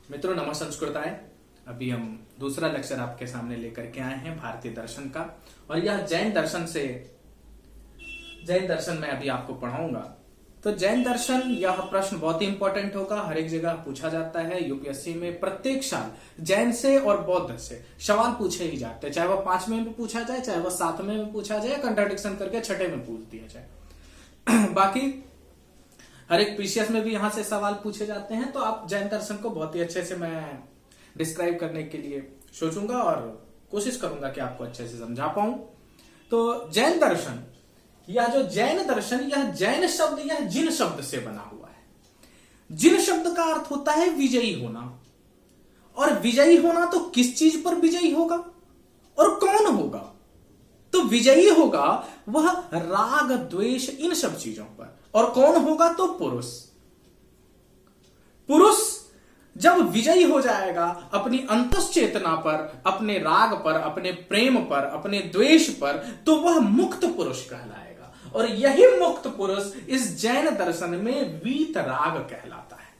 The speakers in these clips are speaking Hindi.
मित्रों नमः संस्कृताय। अभी हम दूसरा लेक्चर आपके सामने लेकर के आए हैं भारतीय दर्शन का, और यह जैन दर्शन में अभी आपको पढ़ाऊंगा। तो जैन दर्शन, यह प्रश्न बहुत ही इंपॉर्टेंट होगा, हर एक जगह पूछा जाता है। यूपीएससी में प्रत्येक साल जैन से और बौद्ध से सवाल पूछे ही जाते हैं, चाहे वह 5वें में पूछा जाए, चाहे वह 7वें में पूछा जाए, कंट्राडिक्शन करके 6ठे में पूछ दिया जाए। बाकी हर एक पीसीएस में भी यहां से सवाल पूछे जाते हैं। तो आप जैन दर्शन को बहुत ही अच्छे से मैं डिस्क्राइब करने के लिए सोचूंगा और कोशिश करूंगा कि आपको अच्छे से समझा पाऊं। तो जैन दर्शन, या जो जैन दर्शन, यह जैन शब्द यह जिन शब्द से बना हुआ है। जिन शब्द का अर्थ होता है विजयी होना, और विजयी होना तो किस चीज पर विजयी होगा और कौन होगा? तो विजयी होगा वह राग द्वेष इन सब चीजों पर, और कौन होगा? तो पुरुष। पुरुष जब विजयी हो जाएगा अपनी अंतश्चेतना पर, अपने राग पर, अपने प्रेम पर, अपने द्वेष पर, तो वह मुक्त पुरुष कहलाएगा। और यही मुक्त पुरुष इस जैन दर्शन में वीतराग कहलाता है।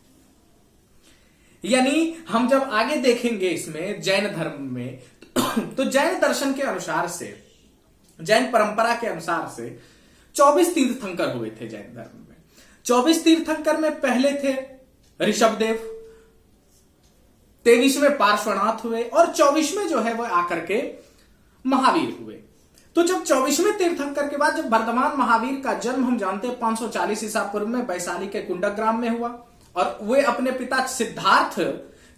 यानी हम जब आगे देखेंगे इसमें जैन धर्म में, तो जैन दर्शन के अनुसार से, जैन परंपरा के अनुसार से 24 तीर्थंकर हुए थे जैन धर्म में। 24 तीर्थंकर में पहले थे ऋषभदेव, 23वें पार्श्वनाथ हुए, और 24वें जो है वह आकर के महावीर हुए। तो जब 24वें तीर्थंकर के बाद जब वर्धमान महावीर का जन्म हम जानते हैं 540 ईसा पूर्व में वैशाली के कुंडग्राम में हुआ, और वे अपने पिता सिद्धार्थ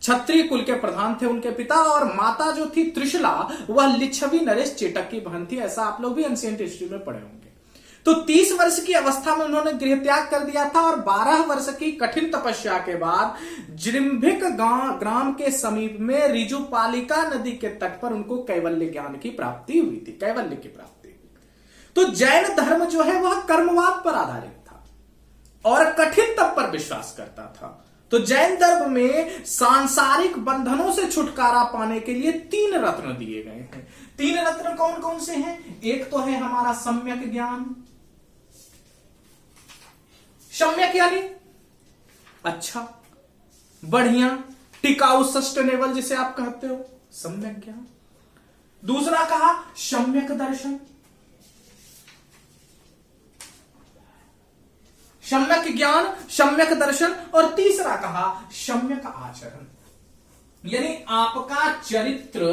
क्षत्रिय कुल के प्रधान थे उनके पिता, और माता जो थी त्रिशला वह लिच्छवी नरेश चेटक की बहन थी। ऐसा आप लोग भी एंशिएंट हिस्ट्री में पढ़े होंगे। तो 30 वर्ष की अवस्था में उन्होंने गृह त्याग कर दिया था, और 12 वर्ष की कठिन तपस्या के बाद जृंभिक ग्राम के समीप में ऋजुपालिका नदी के तट पर उनको कैवल्य ज्ञान की प्राप्ति हुई थी, कैवल्य की प्राप्ति। तो जैन धर्म जो है वह कर्मवाद पर आधारित था और कठिन तप पर विश्वास करता था। तो जैन धर्म में सांसारिक बंधनों से छुटकारा पाने के लिए 3 रत्न दिए गए हैं। 3 रत्न कौन कौन से हैं? एक तो है हमारा सम्यक ज्ञान। सम्यक यानी अच्छा, बढ़िया, टिकाऊ, सस्टेनेबल जिसे आप कहते हो, सम्यक ज्ञान। दूसरा कहा सम्यक दर्शन, सम्यक ज्ञान, सम्यक दर्शन, और तीसरा कहा सम्यक आचरण। यानी आपका चरित्र,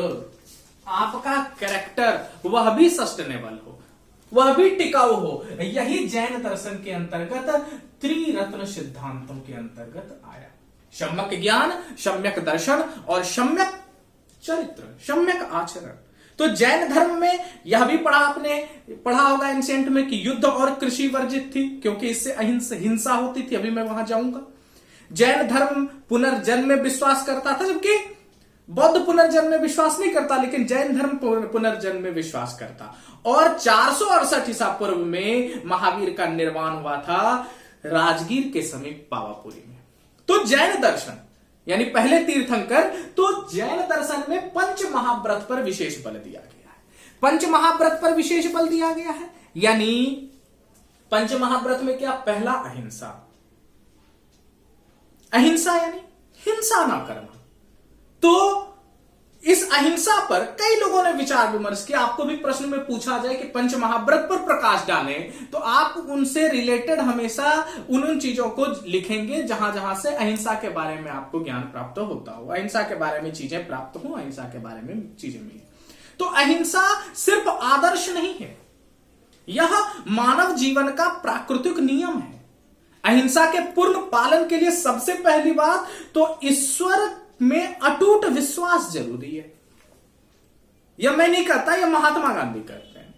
आपका कैरेक्टर वह भी सस्टेनेबल हो, वह भी टिकाऊ हो। यही जैन दर्शन के अंतर्गत त्रिरत्न सिद्धांतों के अंतर्गत आया। सम्यक ज्ञान, सम्यक दर्शन और सम्यक चरित्र, सम्यक आचरण। तो जैन धर्म में यह भी आपने पढ़ा होगा एंशिएंट में कि युद्ध और कृषि वर्जित थी, क्योंकि इससे हिंसा होती थी। अभी मैं वहां जाऊंगा। जैन धर्म पुनर्जन्म में विश्वास करता था, जबकि बौद्ध पुनर्जन्म में विश्वास नहीं करता, लेकिन जैन धर्म पुनर्जन्म में विश्वास करता। और 468 ईसा पूर्व में महावीर का निर्माण हुआ था राजगीर के समीप पावापुरी में। तो जैन दर्शन यानी पहले तीर्थंकर, तो जैन दर्शन में पंच महाव्रत पर विशेष बल दिया गया है। पंच महाव्रत पर विशेष बल दिया गया है, यानी पंच महाव्रत में क्या? पहला अहिंसा। अहिंसा यानी हिंसा ना करना। तो इस अहिंसा पर कई लोगों ने विचार विमर्श किया। आपको भी प्रश्न में पूछा जाए कि पंच महाव्रत पर प्रकाश डालें, तो आप उनसे रिलेटेड हमेशा उन चीजों को लिखेंगे जहां जहां से अहिंसा के बारे में आपको ज्ञान प्राप्त होता हो, अहिंसा के बारे में चीजें प्राप्त हो, अहिंसा के बारे में चीजें मिले। तो अहिंसा सिर्फ आदर्श नहीं है, यह मानव जीवन का प्राकृतिक नियम है। अहिंसा के पूर्ण पालन के लिए सबसे पहली बात तो ईश्वर में अटूट विश्वास जरूरी है। यह मैं नहीं कहता, यह महात्मा गांधी कहते हैं।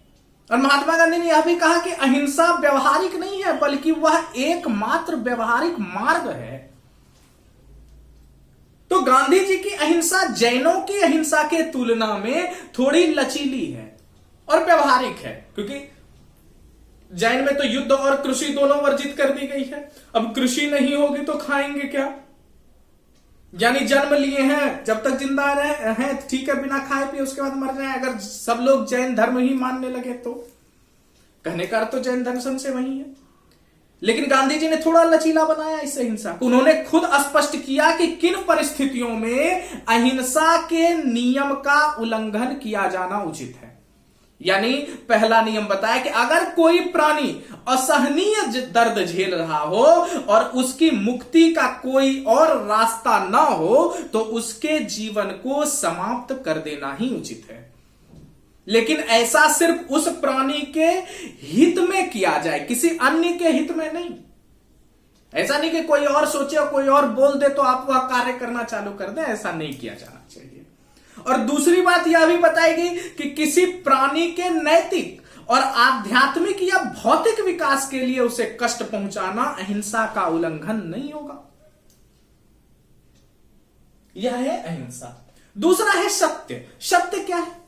और महात्मा गांधी ने यह भी कहा कि अहिंसा व्यवहारिक नहीं है, बल्कि वह एकमात्र व्यवहारिक मार्ग है। तो गांधी जी की अहिंसा जैनों की अहिंसा के तुलना में थोड़ी लचीली है और व्यवहारिक है, क्योंकि जैन में तो युद्ध और कृषि दोनों वर्जित कर दी गई है। अब कृषि नहीं होगी तो खाएंगे क्या? यानी जन्म लिए हैं, जब तक जिंदा हैं ठीक है, बिना खाए पिए, उसके बाद मर जाए। अगर सब लोग जैन धर्म ही मानने लगे तो कहने का अर्थ तो जैन दर्शन से वही है। लेकिन गांधी जी ने थोड़ा लचीला बनाया इस अहिंसा को। उन्होंने खुद स्पष्ट किया कि किन परिस्थितियों में अहिंसा के नियम का उल्लंघन किया जाना उचित है। यानी पहला नियम बताया कि अगर कोई प्राणी असहनीय दर्द झेल रहा हो और उसकी मुक्ति का कोई और रास्ता ना हो तो उसके जीवन को समाप्त कर देना ही उचित है। लेकिन ऐसा सिर्फ उस प्राणी के हित में किया जाए, किसी अन्य के हित में नहीं। ऐसा नहीं कि कोई और सोचे और कोई और बोल दे तो आप वह कार्य करना चालू कर दें, ऐसा नहीं किया जाना चाहिए। और दूसरी बात यह भी बताएगी कि किसी प्राणी के नैतिक और आध्यात्मिक या भौतिक विकास के लिए उसे कष्ट पहुंचाना अहिंसा का उल्लंघन नहीं होगा। यह है अहिंसा। दूसरा है सत्य। सत्य क्या है?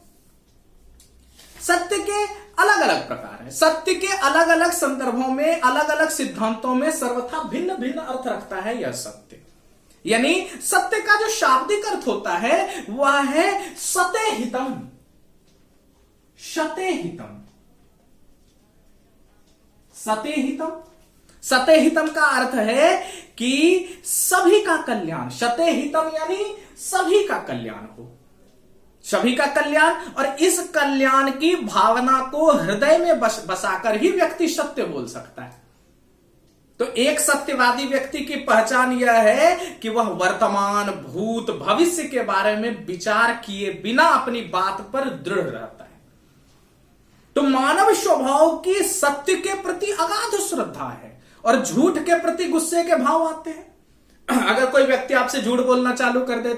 सत्य के अलग अलग प्रकार हैं। सत्य के अलग अलग संदर्भों में, अलग अलग सिद्धांतों में सर्वथा भिन्न भिन्न अर्थ रखता है यह सत्य। यानी सत्य का जो शाब्दिक अर्थ होता है वह है सतेहितम। सतेहितम, सतेहितम, सतेहितम का अर्थ है कि सभी का कल्याण। सतेहितम यानी सभी का कल्याण हो, सभी का कल्याण। और इस कल्याण की भावना को हृदय में बसाकर ही व्यक्ति सत्य बोल सकता है। तो एक सत्यवादी व्यक्ति की पहचान यह है कि वह वर्तमान, भूत, भविष्य के बारे में विचार किए बिना अपनी बात पर दृढ़ रहता है। तो मानव स्वभाव की सत्य के प्रति अगाध श्रद्धा है और झूठ के प्रति गुस्से के भाव आते हैं। अगर कोई व्यक्ति आपसे झूठ बोलना चालू कर दे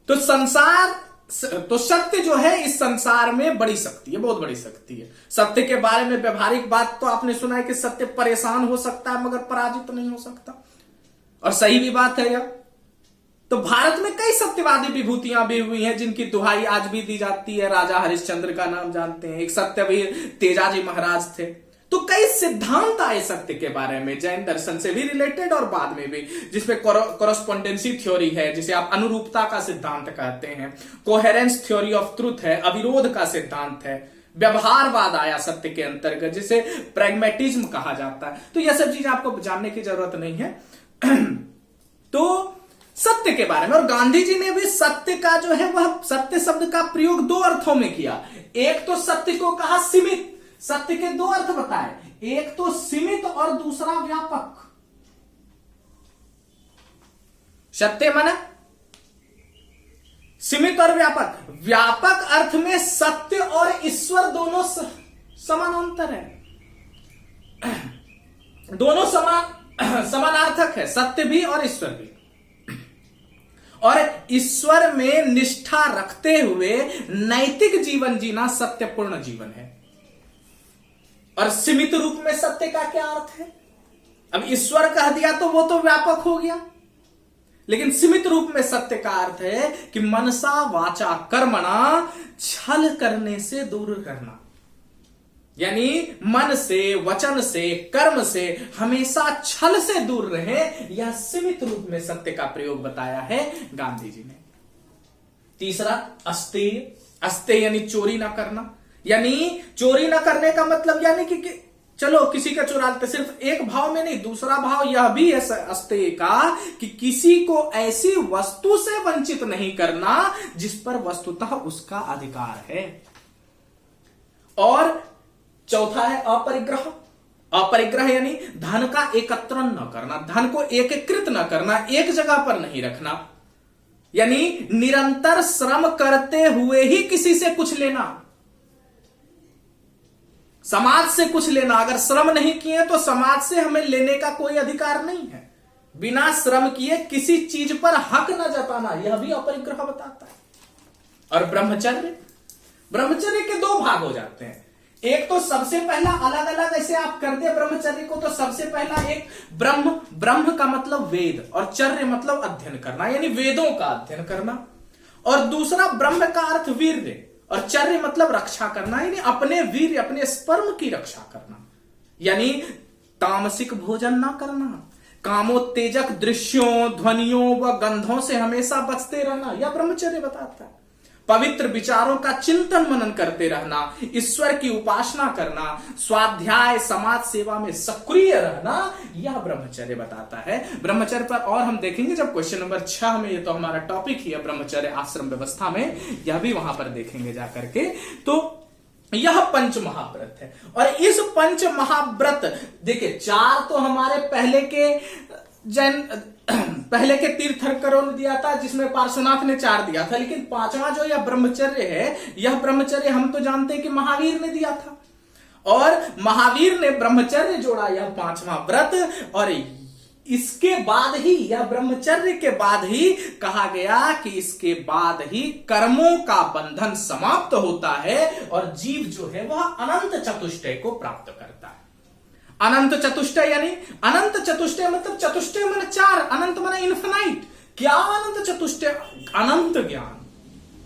तो सत्य जो है इस संसार में बड़ी शक्ति है, बहुत बड़ी शक्ति है। सत्य के बारे में व्यवहारिक बात तो आपने सुना है कि सत्य परेशान हो सकता है मगर पराजित नहीं हो सकता, और सही भी बात है यह। तो भारत में कई सत्यवादी विभूतियां भी हुई हैं जिनकी दुहाई आज भी दी जाती है। राजा हरिश्चंद्र का नाम जानते हैं, एक सत्यवीर तेजाजी महाराज थे। तो कई सिद्धांत आए सत्य के बारे में, जैन दर्शन से भी रिलेटेड और बाद में भी, जिसमें कोरस्पोंडेंसी थ्योरी है, जिसे आप अनुरूपता का सिद्धांत कहते हैं, कोहेरेंस थ्योरी ऑफ ट्रूथ है, अविरोध का सिद्धांत है, व्यवहारवाद आया सत्य के अंतर्गत जिसे प्रैग्मेटिज्म कहा जाता है। तो यह सब चीज आपको जानने की जरूरत नहीं है। तो सत्य के बारे में, और गांधी जी ने भी सत्य का जो है वह सत्य शब्द का प्रयोग दो अर्थों में किया। एक तो सत्य को कहा सीमित, सत्य के दो अर्थ बताए, एक तो सीमित और दूसरा व्यापक। सत्य माने सीमित और व्यापक। व्यापक अर्थ में सत्य और ईश्वर दोनों समानांतर है, दोनों समानार्थक है, सत्य भी और ईश्वर भी। और ईश्वर में निष्ठा रखते हुए नैतिक जीवन जीना सत्यपूर्ण जीवन है। और सीमित रूप में सत्य का क्या अर्थ है? अब ईश्वर कह दिया तो वो तो व्यापक हो गया, लेकिन सीमित रूप में सत्य का अर्थ है कि मनसा वाचा कर्मणा, छल करने से दूर करना। यानी मन से, वचन से, कर्म से हमेशा छल से दूर रहे। यह सीमित रूप में सत्य का प्रयोग बताया है गांधी जी ने। तीसरा अस्तेय। अस्तेय यानी चोरी ना करना। यानी चोरी ना करने का मतलब यानी कि चलो किसी का चुरा लेते, सिर्फ एक भाव में नहीं, दूसरा भाव यह भी है अस्तेय का कि किसी को ऐसी वस्तु से वंचित नहीं करना जिस पर वस्तुतः उसका अधिकार है। और चौथा है अपरिग्रह। अपरिग्रह यानी धन का एकत्रण न करना, धन को एकीकृत न करना, एक जगह पर नहीं रखना। यानी निरंतर श्रम करते हुए ही किसी से कुछ लेना, समाज से कुछ लेना। अगर श्रम नहीं किए तो समाज से हमें लेने का कोई अधिकार नहीं है। बिना श्रम किए किसी चीज पर हक न जताना, यह भी अपरिग्रह बताता है। और ब्रह्मचर्य, ब्रह्मचर्य के दो भाग हो जाते हैं। एक तो सबसे पहला अलग अलग ऐसे आप कर दे ब्रह्मचर्य को, तो सबसे पहला एक ब्रह्म, ब्रह्म का मतलब वेद, और चर्य मतलब अध्ययन करना, यानी वेदों का अध्ययन करना। और दूसरा ब्रह्म का अर्थ वीर्य, और चर्य मतलब रक्षा करना, यानी अपने वीर्य, अपने स्पर्म की रक्षा करना। यानी तामसिक भोजन ना करना, कामोत्तेजक दृश्यों, ध्वनियों व गंधों से हमेशा बचते रहना, यह ब्रह्मचर्य बताता है। पवित्र विचारों का चिंतन मनन करते रहना, ईश्वर की उपासना करना, स्वाध्याय समाज सेवा में सक्रिय रहना, यह ब्रह्मचर्य बताता है। ब्रह्मचर्य पर और हम देखेंगे जब क्वेश्चन नंबर 6 में, ये तो हमारा टॉपिक ही है ब्रह्मचर्य आश्रम व्यवस्था में, यह भी वहां पर देखेंगे जाकर के। तो यह पंच महाव्रत है। और इस पंच महाव्रत देखिए, 4 तो हमारे पहले के तीर्थंकरों ने दिया था, जिसमें पार्श्वनाथ ने 4 दिया था, लेकिन 5वां जो यह ब्रह्मचर्य है, यह ब्रह्मचर्य हम तो जानते हैं कि महावीर ने दिया था, और महावीर ने ब्रह्मचर्य जोड़ा, यह 5वां व्रत। और इसके बाद ही, यह ब्रह्मचर्य के बाद ही कहा गया कि इसके बाद ही कर्मों का बंधन समाप्त होता है और जीव जो है वह अनंत चतुष्टय को प्राप्त करता है। अनंत चतुष्टय यानी, अनंत चतुष्टय मतलब चतुष्टय माने 4, अनंत माने इन्फिनाइट। क्या अनंत चतुष्टय? अनंत ज्ञान,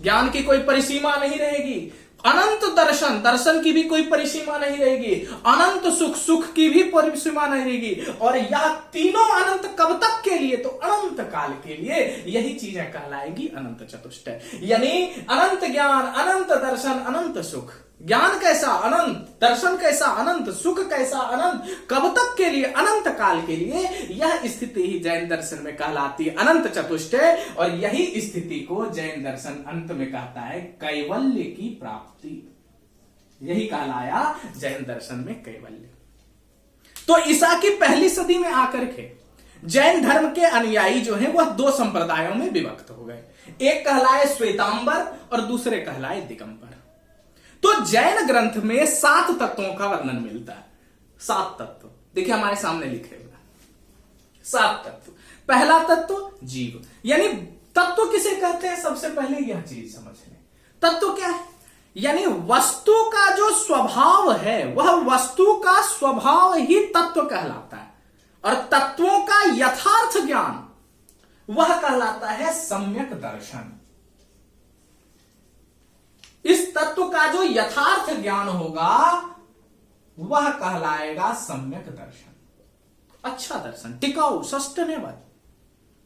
ज्ञान की कोई परिसीमा नहीं रहेगी। अनंत दर्शन, दर्शन की भी कोई परिसीमा नहीं रहेगी। अनंत सुख, सुख की भी परिसीमा नहीं रहेगी। और यह तीनों अनंत कब तक के लिए? तो अनंत काल के लिए। यही चीजें कहलाएगी अनंत चतुष्टय, यानी अनंत ज्ञान, अनंत दर्शन, अनंत सुख। ज्ञान कैसा? अनंत। दर्शन कैसा? अनंत। सुख कैसा? अनंत। कब तक के लिए? अनंत काल के लिए। यह स्थिति ही जैन दर्शन में कहलाती है अनंत चतुष्टय, और यही स्थिति को जैन दर्शन अंत में कहता है कैवल्य की प्राप्ति। यही कहलाया जैन दर्शन में कैवल्य। तो ईसा की पहली सदी में आकर के जैन धर्म के अनुयायी जो हैं वह 2 संप्रदायों में विभक्त हो गए। एक कहलाए श्वेतांबर और दूसरे कहलाए दिगंबर। तो जैन ग्रंथ में 7 तत्वों का वर्णन मिलता है। 7 तत्व देखिए हमारे सामने लिखे हुए 7 तत्व। पहला तत्व जीव, यानी तत्व किसे कहते हैं? सबसे पहले यह चीज समझ लें, तत्व क्या है? यानी वस्तु का जो स्वभाव है, वह वस्तु का स्वभाव ही तत्व कहलाता है। और तत्वों का यथार्थ ज्ञान वह कहलाता है सम्यक दर्शन। इस तत्व का जो यथार्थ ज्ञान होगा वह कहलाएगा सम्यक दर्शन, अच्छा दर्शन, टिकाऊ, सस्टेनेबल।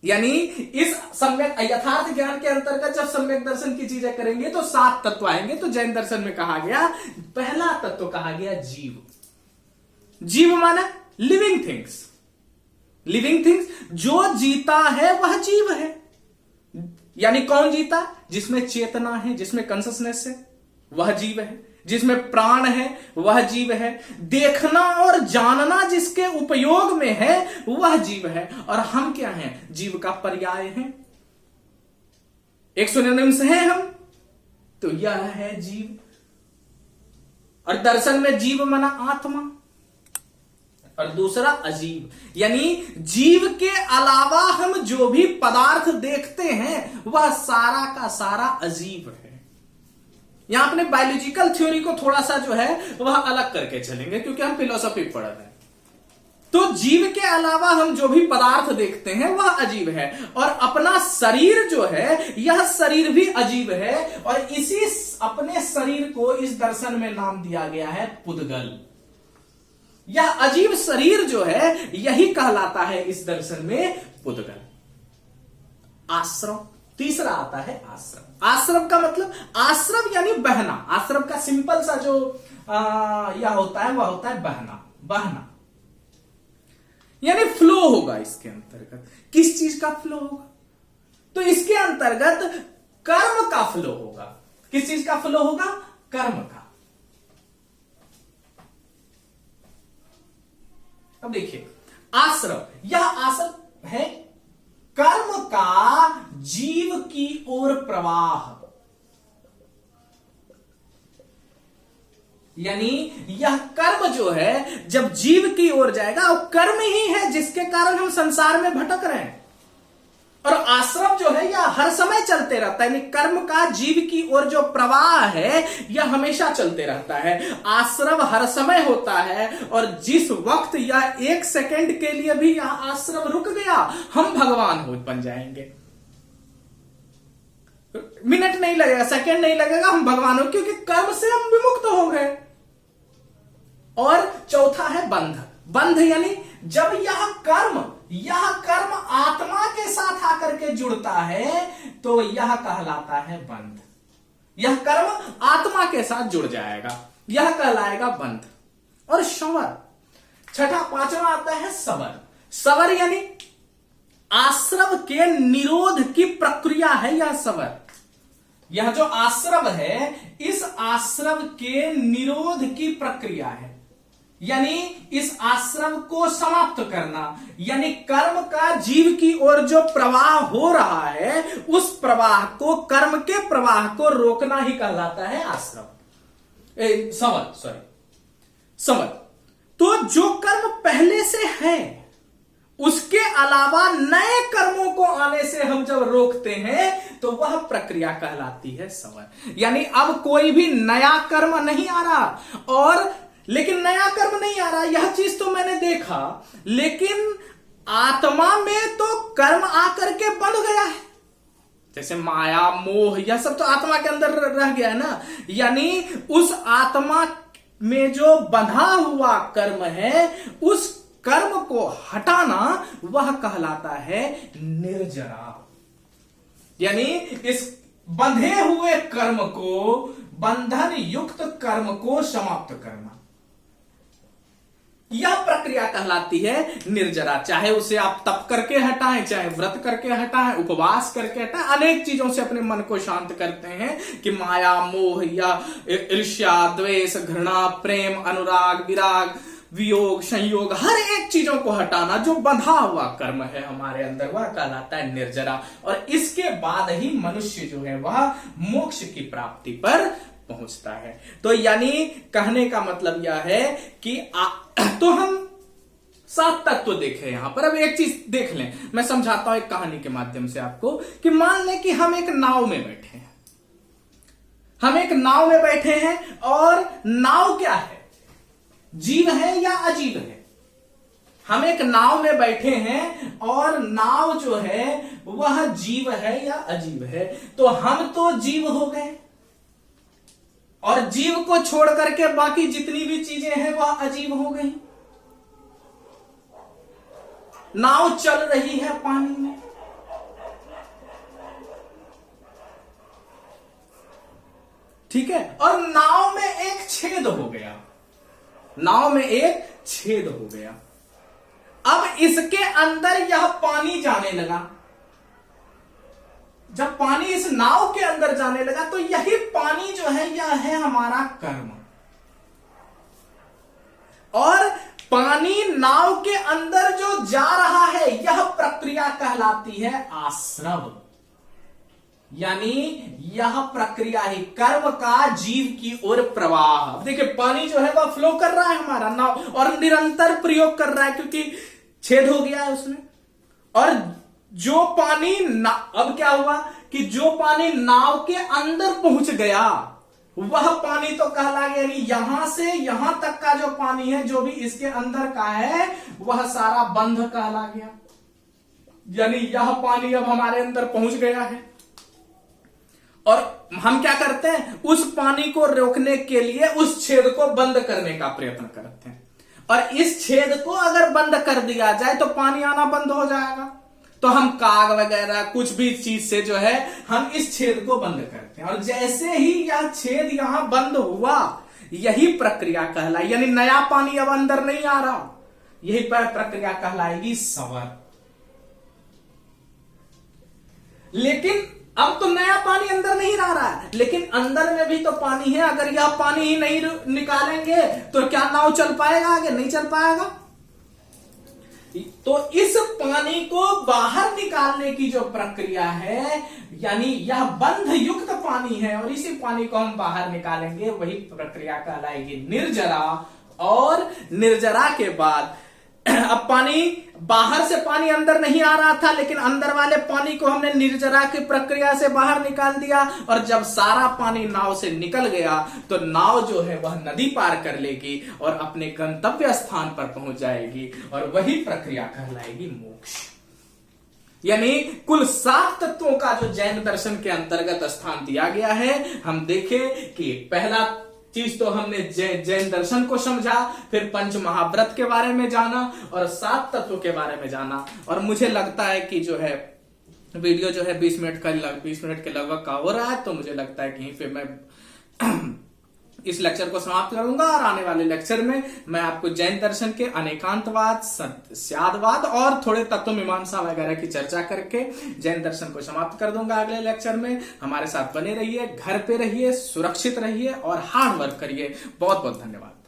यानी इस सम्यक यथार्थ ज्ञान के अंतर्गत जब सम्यक दर्शन की चीजें करेंगे तो 7 तत्व आएंगे। तो जैन दर्शन में कहा गया, पहला तत्व कहा गया जीव। जीव माना लिविंग थिंग्स। लिविंग थिंग्स, जो जीता है वह जीव है। यानी कौन जीता? जिसमें चेतना है, जिसमें कॉन्शसनेस है, वह जीव है। जिसमें प्राण है वह जीव है। देखना और जानना जिसके उपयोग में है वह जीव है। और हम क्या हैं? जीव का पर्याय हैं, एक सिनोनिम्स हैं हम, तो यह है जीव। और दर्शन में जीव माना आत्मा, और दूसरा अजीव, यानी जीव के अलावा हम जो भी पदार्थ देखते हैं वह सारा का सारा अजीव है। यहां अपने बायोलॉजिकल थ्योरी को थोड़ा सा जो है वह अलग करके चलेंगे, क्योंकि हम फिलोसॉफी पढ़ रहे हैं। तो जीव के अलावा हम जो भी पदार्थ देखते हैं वह अजीब है। और अपना शरीर जो है, यह शरीर भी अजीब है। और इसी अपने शरीर को इस दर्शन में नाम दिया गया है पुद्गल। यह अजीब शरीर जो है यही कहलाता है इस दर्शन में पुद्गल। आश्रम, तीसरा आता है आश्रम। आश्रम का मतलब, आश्रम यानी बहना। आश्रम का सिंपल सा जो यह होता है वह होता है बहना। बहना यानी फ्लो होगा इसके अंतर्गत। किस चीज का फ्लो होगा? तो इसके अंतर्गत कर्म का फ्लो होगा। किस चीज का फ्लो होगा? कर्म का। अब देखिए, आश्रम, यह आश्रम है कर्म का जीव की ओर प्रवाह। यानी यह कर्म जो है जब जीव की ओर जाएगा, वो कर्म ही है जिसके कारण हम संसार में भटक रहे हैं। और आश्रम जो है यह हर समय चलते रहता है, यानी कर्म का जीव की ओर जो प्रवाह है यह हमेशा चलते रहता है। आश्रम हर समय होता है, और जिस वक्त यह 1 सेकंड के लिए भी यह आश्रम रुक गया, हम भगवान बन जाएंगे। मिनट नहीं लगेगा, सेकंड नहीं लगेगा, हम भगवान हो, क्योंकि कर्म से हम विमुक्त हो गए। और चौथा है बंध। बंध यानी जब यह कर्म आत्मा के साथ आकर के जुड़ता है तो यह कहलाता है बंध। यह कर्म आत्मा के साथ जुड़ जाएगा, यह कहलाएगा बंध। और शवर, छठा पांचवा आता है सवर। सवर यानी आश्रव के निरोध की प्रक्रिया है यह सवर। यह जो आश्रव है, इस आश्रव के निरोध की प्रक्रिया है, यानी इस आश्रव को समाप्त करना, यानी कर्म का जीव की ओर जो प्रवाह हो रहा है, उस प्रवाह को, कर्म के प्रवाह को रोकना ही कहलाता है आश्रव, सवर। तो जो कर्म पहले से है, उसके अलावा नए कर्मों को आने से हम जब रोकते हैं तो वह प्रक्रिया कहलाती है सवर। यानी अब कोई भी नया कर्म नहीं आ रहा, और लेकिन नया कर्म नहीं आ रहा, यह चीज तो मैंने देखा, लेकिन आत्मा में तो कर्म आकर के बंध गया है। जैसे माया, मोह, यह सब तो आत्मा के अंदर रह गया है ना। यानी उस आत्मा में जो बंधा हुआ कर्म है, उस कर्म को हटाना वह कहलाता है निर्जरा। यानी इस बंधे हुए कर्म को, बंधन युक्त कर्म को समाप्त करना, यह प्रक्रिया कहलाती है निर्जरा। चाहे उसे आप तप करके हटाएं, चाहे व्रत करके हटाएं, उपवास करके हटाएं, अनेक चीजों से अपने मन को शांत करते हैं कि माया, मोह या ईर्ष्या, द्वेष, घृणा, प्रेम, अनुराग, विराग, वियोग, संयोग, हर एक चीजों को हटाना जो बंधा हुआ कर्म है हमारे अंदर, वह कहलाता है निर्जरा। और इसके बाद ही मनुष्य जो है वह मोक्ष की प्राप्ति पर पहुंचता है। तो यानी कहने का मतलब यह है कि तो हम 7 तत्व देखे यहां पर। अब एक चीज देख लें, मैं समझाता हूं एक कहानी के माध्यम से आपको, कि मान लें कि हम एक नाव में बैठे हैं। हम एक नाव में बैठे हैं, और नाव क्या है, जीव है या अजीव है? हम एक नाव में बैठे हैं और नाव जो है वह जीव है या अजीव है? तो हम तो जीव हो गए, और जीव को छोड़ करके बाकी जितनी भी चीजें हैं वह अजीव हो गई। नाव चल रही है पानी में, ठीक है, और नाव में एक छेद हो गया, नाव में एक छेद हो गया। अब इसके अंदर यह पानी जाने लगा। जब पानी इस नाव के अंदर जाने लगा, तो यही पानी जो है यह है हमारा कर्म। और पानी नाव के अंदर जो जा रहा है, यह प्रक्रिया कहलाती है आश्रव। यानी यह प्रक्रिया ही कर्म का जीव की ओर प्रवाह। अब देखिए, पानी जो है वह फ्लो कर रहा है हमारा नाव, और निरंतर प्रयोग कर रहा है, क्योंकि छेद हो गया है उसमें। और जो पानी अब क्या हुआ कि जो पानी नाव के अंदर पहुंच गया, वह पानी तो कहला गया। यानी यहां से यहां तक का जो पानी है, जो भी इसके अंदर का है, वह सारा बंध कहला गया। यानी यह पानी अब हमारे अंदर पहुंच गया है, और हम क्या करते हैं, उस पानी को रोकने के लिए उस छेद को बंद करने का प्रयत्न करते हैं। और इस छेद को अगर बंद कर दिया जाए तो पानी आना बंद हो जाएगा। तो हम काग वगैरह कुछ भी चीज से जो है हम इस छेद को बंद करते हैं, और जैसे ही यह छेद यहां बंद हुआ, यही प्रक्रिया कहलाई। यानी नया पानी अब अंदर नहीं आ रहा, यही प्रक्रिया कहलाएगी सवर। लेकिन अब तो नया पानी अंदर नहीं रह रहा है, लेकिन अंदर में भी तो पानी है। अगर यह पानी ही नहीं निकालेंगे तो क्या नाव चल पाएगा आगे? नहीं चल पाएगा। तो इस पानी को बाहर निकालने की जो प्रक्रिया है, यानी यह बंध युक्त पानी है, और इसी पानी को हम बाहर निकालेंगे, वही प्रक्रिया कहलाएगी निर्जरा। और निर्जरा के बाद अब पानी, बाहर से पानी अंदर नहीं आ रहा था, लेकिन अंदर वाले पानी को हमने निर्जरा की प्रक्रिया से बाहर निकाल दिया। और जब सारा पानी नाव से निकल गया, तो नाव जो है वह नदी पार कर लेगी और अपने गंतव्य स्थान पर पहुंच जाएगी, और वही प्रक्रिया कहलाएगी मोक्ष। यानी कुल 7 तत्वों का जो जैन दर्शन के अंतर्गत स्थान दिया गया है। हम देखें कि पहला चीज तो हमने जैन दर्शन को समझा, फिर पंच महाव्रत के बारे में जाना, और 7 तत्वों के बारे में जाना। और मुझे लगता है कि जो है वीडियो जो है 20 मिनट के लगभग का हो रहा है, तो मुझे लगता है कि फिर मैं इस लेक्चर को समाप्त करूंगा और आने वाले लेक्चर में मैं आपको जैन दर्शन के अनेकांतवाद, सत्यादवाद और थोड़े तत्व मीमांसा वगैरह की चर्चा करके जैन दर्शन को समाप्त कर दूंगा अगले लेक्चर में। हमारे साथ बने रहिए, घर पे रहिए, सुरक्षित रहिए और हार्ड वर्क करिए। बहुत बहुत धन्यवाद।